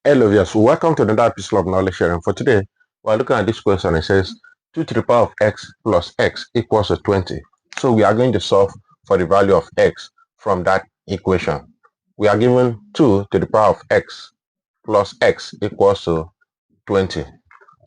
Hello, yes, welcome to another episode of knowledge sharing. For today, we're looking at this question. It says 2 to the power of x plus x equals to 20. So we are going to solve for the value of x from that equation. We are given 2 to the power of x plus x equals to 20.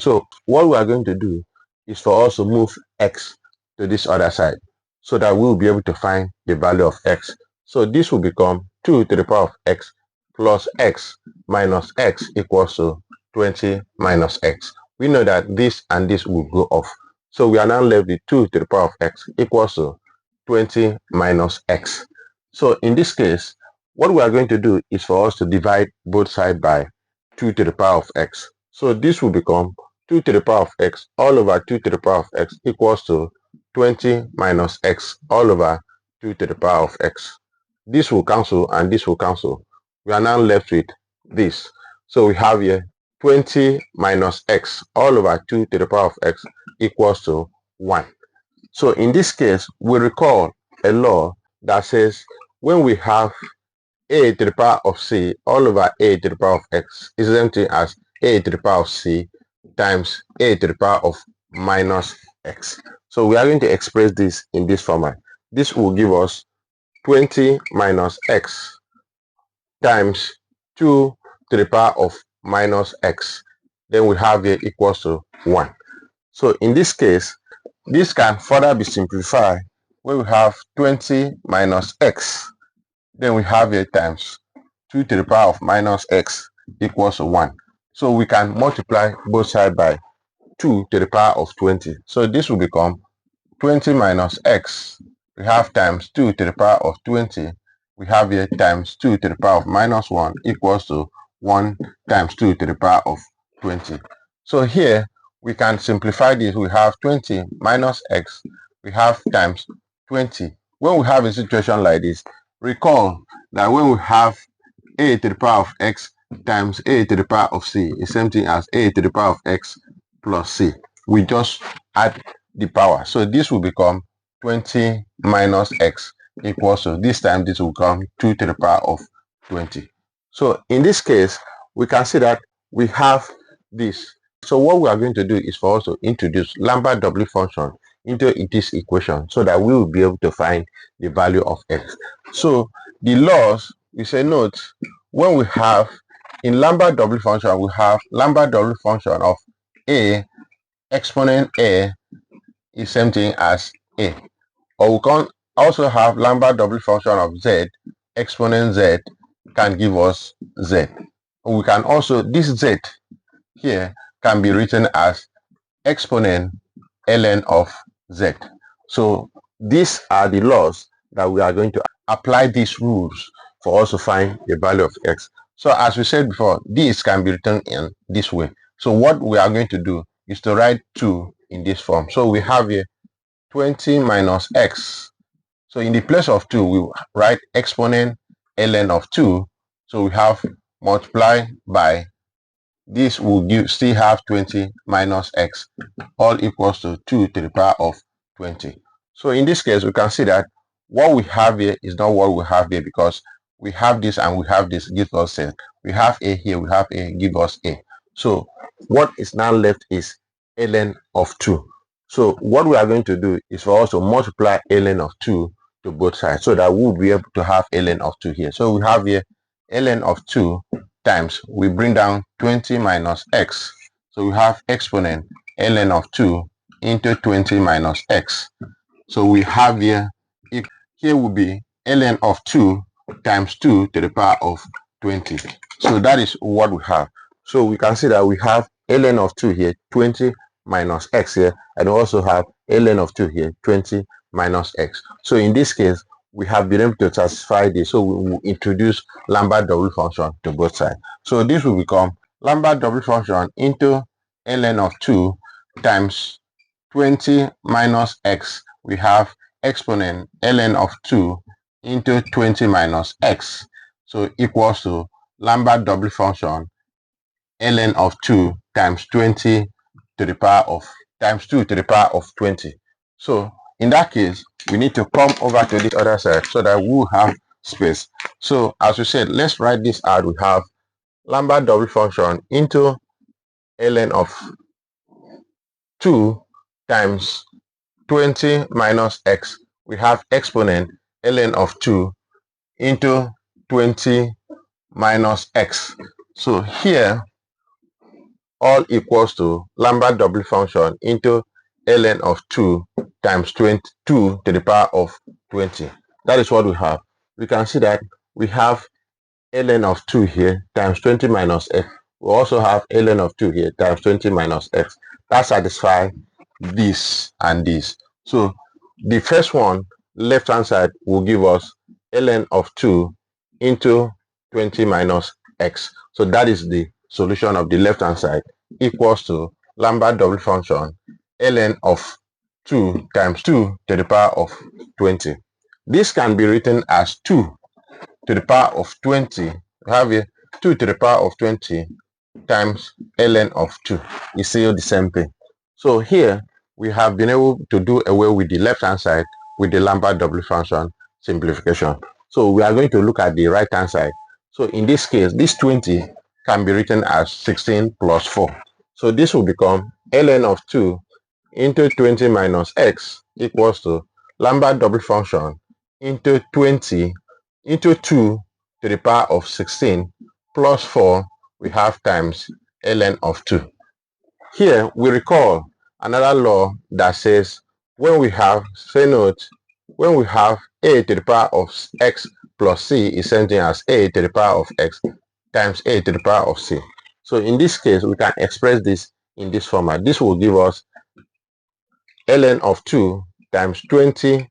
So what we are going to do is for us to move x to this other side so that we will be able to find the value of x. So this will become 2 to the power of x plus x minus x equals to 20 minus x. We know that this and this will go off. So we are now left with 2 to the power of x equals to 20 minus x. So in this case, what we are going to do is for us to divide both sides by 2 to the power of x. So this will become 2 to the power of x all over 2 to the power of x equals to 20 minus x all over 2 to the power of x. This will cancel and this will cancel. We are now left with this. So we have here 20 minus x all over 2 to the power of x equals to 1. So in this case, we recall a law that says when we have a to the power of c all over a to the power of x is the same thing as a to the power of c times a to the power of minus x. So we are going to express this in this format. This will give us 20 minus x times 2 to the power of minus x. Then we have here equals to 1. So in this case, this can further be simplified where we have 20 minus x. Then we have here times 2 to the power of minus x equals to 1. So we can multiply both sides by 2 to the power of 20. So this will become 20 minus x. We have times 2 to the power of 20. We have here times 2 to the power of minus 1 equals to 1 times 2 to the power of 20. So here we can simplify this. We have 20 minus x. We have times 20. When we have a situation like this, recall that when we have a to the power of x times a to the power of c is same thing as a to the power of x plus c. We just add the power. So this will become 20 minus x equals to, this time this will become 2 to the power of 20. So in this case, we can see that we have this. So what we are going to do is for us to introduce Lambert W function into this equation so that we will be able to find the value of x. So the laws, we say note, when we have in Lambert W function, we have Lambert W function of a exponent a is same thing as a. Or we can also have Lambert W function of z exponent z can give us z. We can also, this z here can be written as exponent ln of z. So these are the laws that we are going to apply these rules for us to find the value of x. So as we said before, this can be written in this way. So what we are going to do is to write 2 in this form. So we have here 20 minus x. So in the place of 2, we write exponent ln of 2. So we have multiply by this will still have 20 minus x all equals to 2 to the power of 20. So in this case, we can see that what we have here is not what we have here because we have this and we have this gives us z. We have a here, we have a give us a. So what is now left is ln of 2. So what we are going to do is for us to multiply ln of 2 to both sides so that we'll be able to have ln of 2 here. So we have here ln of 2 times, we bring down 20 minus x. So we have exponent ln of 2 into 20 minus x. So we have here will be ln of 2 times 2 to the power of 20. So that is what we have. So we can see that we have ln of 2 here, 20 minus x here, and we also have ln of 2 here, 20 minus x. So in this case, we have been able to satisfy this. So we will introduce Lambert W function to both sides. So this will become Lambert W function into ln of 2 times 20 minus x. We have exponent ln of 2 into 20 minus x. So equals to Lambert W function ln of 2 times 20 to the power of times 2 to the power of 20. So in that case, we need to come over to this other side so that we will have space. So as we said, let's write this out. We have Lambert double function into ln of 2 times 20 minus x. We have exponent ln of 2 into 20 minus x. So here all equals to Lambert double function into ln of 2 times 22 to the power of 20. That is what we have. We can see that we have ln of 2 here times 20 minus x. We also have ln of 2 here times 20 minus x. That satisfies this and this. So the first one, left hand side, will give us ln of 2 into 20 minus x. So that is the solution of the left hand side, equals to Lambert double function ln of 2 times 2 to the power of 20. This can be written as 2 to the power of 20. We have here 2 to the power of 20 times ln of 2. It's still the same thing. So here we have been able to do away with the left hand side with the Lambert double function simplification. So we are going to look at the right hand side. So in this case, this 20 can be written as 16 plus 4. So this will become ln of 2 into 20 minus x equals to Lambert double function into 20 into 2 to the power of 16 plus 4 we have times ln of 2. Here we recall another law that says when we have, say note, when we have a to the power of x plus c is same thing as a to the power of x times a to the power of c. So in this case, we can express this in this format. This will give us ln of 2 times 20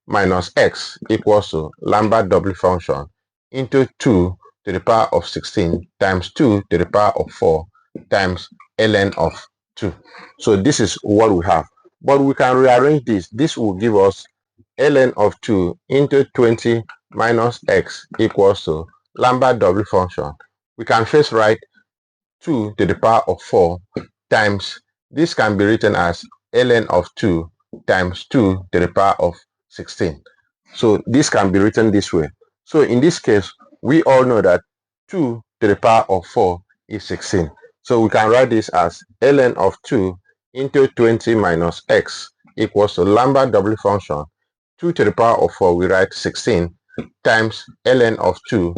minus x equals to Lambert double function into 2 to the power of 16 times 2 to the power of 4 times ln of 2. So this is what we have. But we can rearrange this. This will give us ln of 2 into 20 minus x equals to Lambert double function. We can first write 2 to the power of 4 times, this can be written as ln of 2 times 2 to the power of 16. So this can be written this way. So in this case, we all know that 2 to the power of 4 is 16. So we can write this as ln of 2 into 20 minus x equals to Lambert double function 2 to the power of 4, we write 16 times ln of 2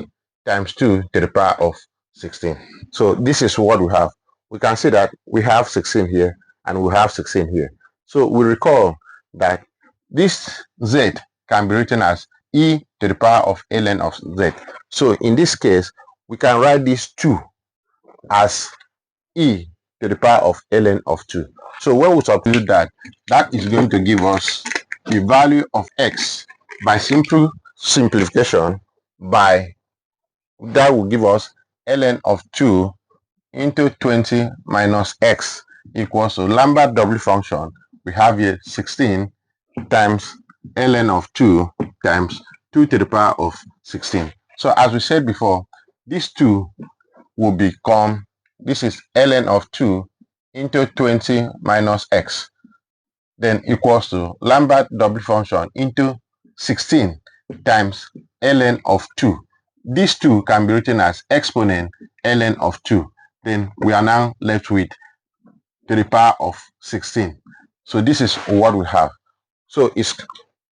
times 2 to the power of 16. So this is what we have. We can see that we have 16 here and we have 16 here. So we recall that this z can be written as e to the power of ln of z. So in this case, we can write this 2 as e to the power of ln of 2. So when we substitute that, that is going to give us the value of x by simple simplification. By that will give us ln of 2 into 20 minus x equals to Lambert double function. We have here 16 times ln of 2 times 2 to the power of 16. So as we said before, this 2 will become, this is ln of 2 into 20 minus x, then equals to Lambert double function into 16 times ln of 2. This 2 can be written as exponent ln of 2. Then we are now left with to the power of 16. So this is what we have. So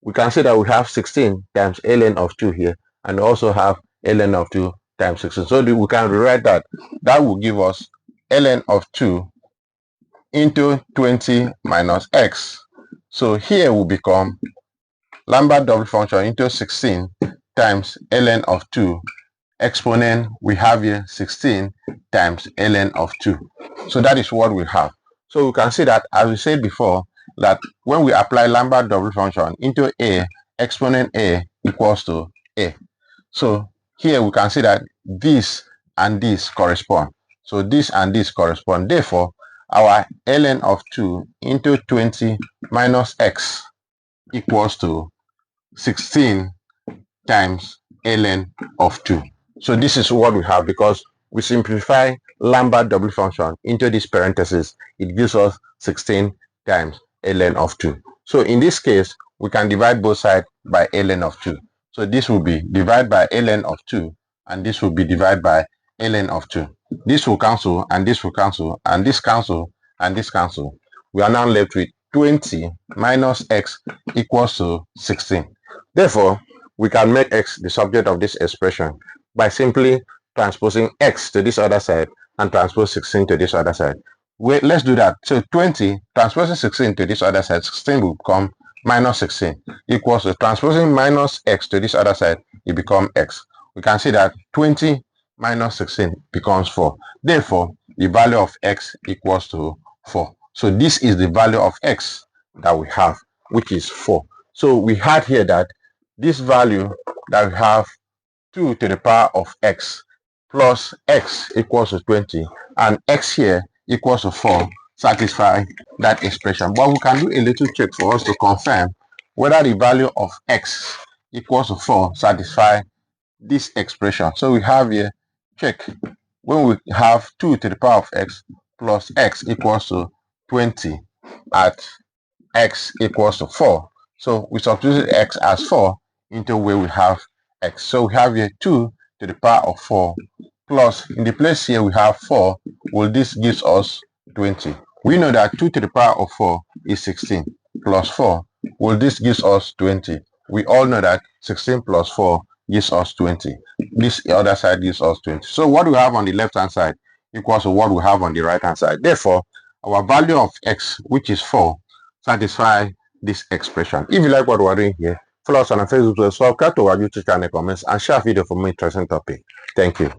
we can say that we have 16 times ln of 2 here, and also have ln of 2 times 16. So we can rewrite that. That will give us ln of 2 into 20 minus x. So here will become Lambert double function into 16 times ln of 2 exponent, we have here 16 times ln of 2. So that is what we have. So we can see that, as we said before, that when we apply Lambert double function into a, exponent a equals to a. So here we can see that this and this correspond. So this and this correspond. Therefore, our ln of 2 into 20 minus x equals to 16 times ln of 2. So this is what we have, because we simplify Lambert double function into this parenthesis. It gives us 16 times ln of 2. So in this case, we can divide both sides by ln of 2. So this will be divided by ln of 2, and this will be divided by ln of 2. This will cancel, and this will cancel, and this cancel, and this cancel. We are now left with 20 minus x equals to 16. Therefore, we can make x the subject of this expression by simply transposing x to this other side and transpose 16 to this other side. Wait, let's do that. So 20 transposing 16 to this other side, 16 will become minus 16 equals to transposing minus x to this other side, it becomes x. We can see that 20 minus 16 becomes 4. Therefore, the value of x equals to 4. So this is the value of x that we have, which is 4. So we had here that this value that we have 2 to the power of x plus x equals to 20, and x here equals to 4 satisfy that expression. But we can do a little check for us to confirm whether the value of x equals to 4 satisfy this expression. So we have here, check, when we have 2 to the power of x plus x equals to 20 at x equals to 4. So we substitute x as 4 into where we have x. So we have here 2 to the power of 4 plus, in the place here we have 4. Well, this gives us 20. We know that 2 to the power of 4 is 16 plus 4. Well, this gives us 20. We all know that 16 plus 4 gives us 20. This other side gives us 20. So what we have on the left hand side equals to what we have on the right hand side. Therefore, our value of x, which is 4, satisfy this expression. If you like what we're doing here, follow us on Facebook, subscribe to our YouTube channel, comments, and share video for more interesting topic. Thank you.